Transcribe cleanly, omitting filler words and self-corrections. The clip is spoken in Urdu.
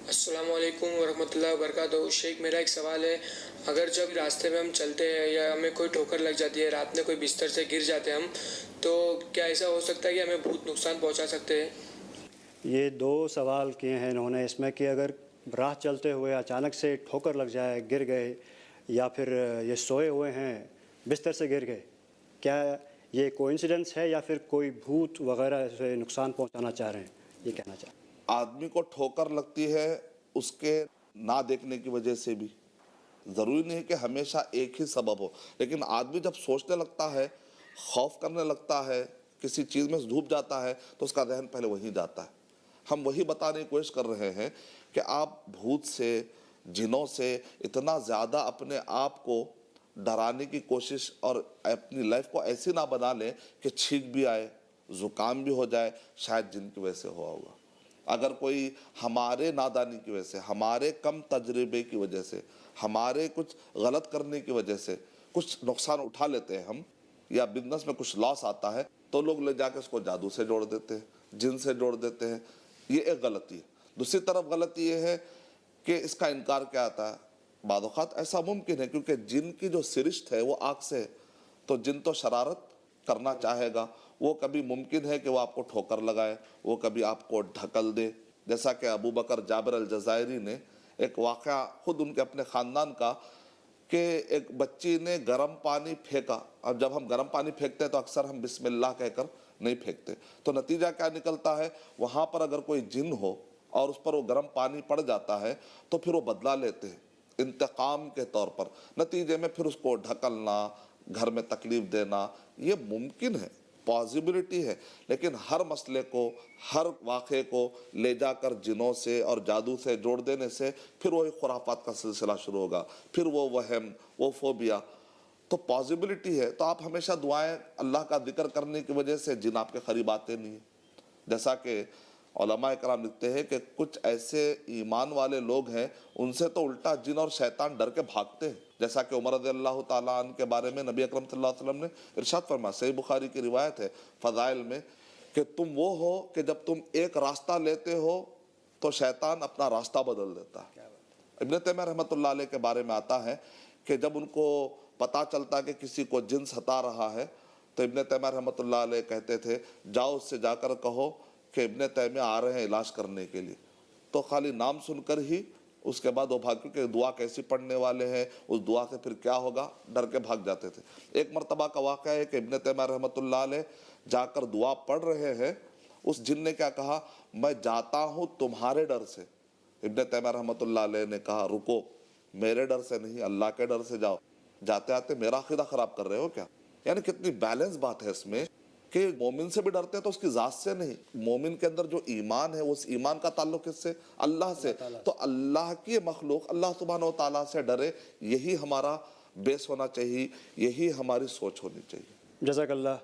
السلام علیکم ورحمۃ اللہ وبرکاتہ۔ شیخ، میرا ایک سوال ہے، اگر جب راستے میں ہم چلتے ہیں یا ہمیں کوئی ٹھوکر لگ جاتی ہے، رات میں کوئی بستر سے گر جاتے ہیں ہم، تو کیا ایسا ہو سکتا ہے کہ ہمیں بہت نقصان پہنچا سکتے ہیں؟ یہ دو سوال کیے ہیں انہوں نے اس میں کہ اگر راہ چلتے ہوئے اچانک سے ٹھوکر لگ جائے، گر گئے، یا پھر یہ سوئے ہوئے ہیں بستر سے گر گئے، کیا یہ کوئنسیڈنس ہے یا پھر کوئی بھوت وغیرہ سے نقصان پہنچانا چاہ رہے ہیں؟ یہ کہنا چاہ رہے ہیں۔ آدمی کو ٹھوکر لگتی ہے اس کے نہ دیکھنے کی وجہ سے بھی، ضروری نہیں ہے کہ ہمیشہ ایک ہی سبب ہو، لیکن آدمی جب سوچنے لگتا ہے، خوف کرنے لگتا ہے، کسی چیز میں ڈوب جاتا ہے تو اس کا ذہن پہلے وہیں جاتا ہے۔ ہم وہی بتانے کی کوشش کر رہے ہیں کہ آپ بھوت سے، جنوں سے اتنا زیادہ اپنے آپ کو ڈرانے کی کوشش اور اپنی لائف کو ایسی نہ بنا لیں کہ چھینک بھی آئے، زکام بھی ہو جائے، شاید جن کی وجہ سے ہوا ہوگا۔ اگر کوئی ہمارے نادانی کی وجہ سے، ہمارے کم تجربے کی وجہ سے، ہمارے کچھ غلط کرنے کی وجہ سے کچھ نقصان اٹھا لیتے ہیں ہم، یا بزنس میں کچھ لاس آتا ہے، تو لوگ لے جا کے اس کو جادو سے جوڑ دیتے ہیں، جن سے جوڑ دیتے ہیں۔ یہ ایک غلطی ہے۔ دوسری طرف غلطی یہ ہے کہ اس کا انکار کیا آتا ہے۔ بعض اوقات ایسا ممکن ہے کیونکہ جن کی جو سرشت ہے وہ آگ سے ہے، تو جن تو شرارت کرنا چاہے گا، وہ کبھی ممکن ہے کہ وہ آپ کو ٹھوکر لگائے، وہ کبھی آپ کو ڈھکل دے۔ جیسا کہ ابو بکر جابر الجزائری نے ایک واقعہ خود ان کے اپنے خاندان کا، کہ ایک بچی نے گرم پانی پھینکا۔ اب جب ہم گرم پانی پھینکتے ہیں تو اکثر ہم بسم اللہ کہہ کر نہیں پھینکتے، تو نتیجہ کیا نکلتا ہے، وہاں پر اگر کوئی جن ہو اور اس پر وہ گرم پانی پڑ جاتا ہے تو پھر وہ بدلہ لیتے ہیں انتقام کے طور پر، نتیجے میں پھر اس کو ڈھکلنا، گھر میں تکلیف دینا، یہ ممکن ہے، پازیبلٹی ہے۔ لیکن ہر مسئلے کو، ہر واقعے کو لے جا کر جنوں سے اور جادو سے جوڑ دینے سے پھر وہ ایک خرافات کا سلسلہ شروع ہوگا، پھر وہ وہم، وہ فوبیا۔ تو پازیبلٹی ہے، تو آپ ہمیشہ دعائیں، اللہ کا ذکر کرنے کی وجہ سے جن آپ کے قریب آتے نہیں ہیں۔ جیسا کہ علماء کرام لکھتے ہیں کہ کچھ ایسے ایمان والے لوگ ہیں، ان سے تو الٹا جن اور شیطان ڈر کے بھاگتے ہیں۔ جیسا کہ عمر رضی اللہ تعالیٰ عنہ کے بارے میں نبی اکرم صلی اللہ علیہ وسلم نے ارشاد فرمایا، صحیح بخاری کی روایت ہے فضائل میں، کہ تم وہ ہو کہ جب تم ایک راستہ لیتے ہو تو شیطان اپنا راستہ بدل دیتا ہے۔ ابن تیمیہ رحمۃ اللہ علیہ کے بارے میں آتا ہے کہ جب ان کو پتہ چلتا کہ کسی کو جن ستا رہا ہے تو ابن تیمیہ رحمۃ اللہ علیہ کہتے تھے، جاؤ اس سے جا کر کہو کہ ابن تیمیہ آ رہے ہیں علاج کرنے کے لیے۔ تو خالی نام سن کر ہی اس کے بعد وہ بھاگ کے دعا کیسی پڑھنے والے ہیں، اس دعا سے پھر کیا ہوگا، ڈر کے بھاگ جاتے تھے۔ ایک مرتبہ کا واقعہ ہے کہ ابن تیمیہ رحمۃ اللہ علیہ جا کر دعا پڑھ رہے ہیں، اس جن نے کیا کہا، میں جاتا ہوں تمہارے ڈر سے۔ ابن تیمیہ رحمۃ اللہ علیہ نے کہا، رکو، میرے ڈر سے نہیں، اللہ کے ڈر سے جاؤ، جاتے آتے میرا عقیدہ خراب کر رہے ہو کیا؟ یعنی کتنی بیلنس بات ہے اس میں کہ مومن سے بھی ڈرتے ہیں تو اس کی ذات سے نہیں، مومن کے اندر جو ایمان ہے اس ایمان کا تعلق کس سے؟ اللہ سے۔ تو اللہ کی مخلوق اللہ سبحانہ و تعالیٰ سے ڈرے، یہی ہمارا بیس ہونا چاہیے، یہی ہماری سوچ ہونی چاہیے۔ جزاک اللہ۔